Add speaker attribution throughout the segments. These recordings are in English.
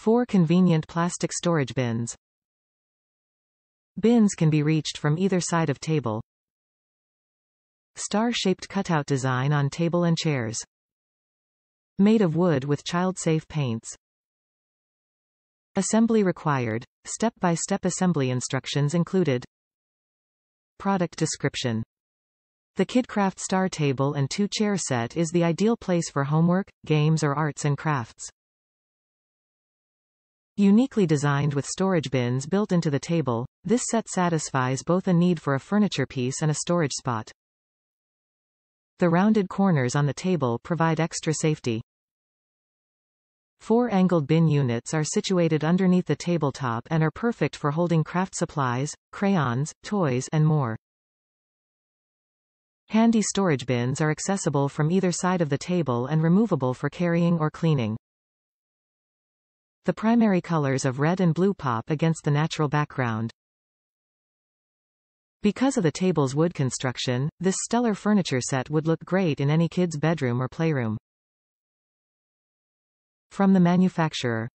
Speaker 1: 4 convenient plastic storage bins. Bins can be reached from either side of table. Star-shaped cutout design on table and chairs. Made of wood with child-safe paints. Assembly required. Step-by-step assembly instructions included. Product description. The KidKraft Star Table and 2-chair set is the ideal place for homework, games or arts and crafts. Uniquely designed with storage bins built into the table, this set satisfies both a need for a furniture piece and a storage spot. The rounded corners on the table provide extra safety. 4 angled bin units are situated underneath the tabletop and are perfect for holding craft supplies, crayons, toys, and more. Handy storage bins are accessible from either side of the table and removable for carrying or cleaning. The primary colors of red and blue pop against the natural background. Because of the table's wood construction, this stellar furniture set would look great in any kid's bedroom or playroom. From the manufacturer.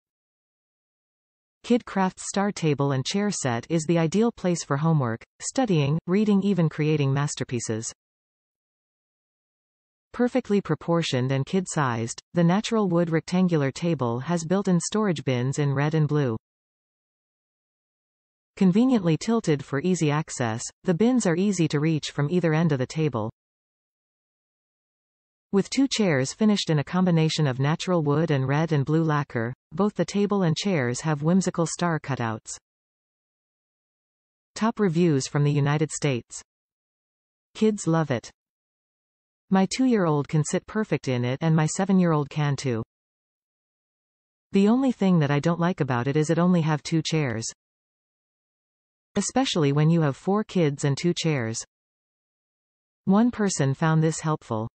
Speaker 1: KidKraft Star Table and Chair Set is the ideal place for homework, studying, reading, even creating masterpieces. Perfectly proportioned and kid-sized, the natural wood rectangular table has built-in storage bins in red and blue. Conveniently tilted for easy access, the bins are easy to reach from either end of the table. With 2 chairs finished in a combination of natural wood and red and blue lacquer, both the table and chairs have whimsical star cutouts. Top reviews from the United States. Kids love it. My 2-year-old can sit perfect in it and my 7-year-old can too. The only thing that I don't like about it is it only have 2 chairs. Especially when you have 4 kids and 2 chairs. One person found this helpful.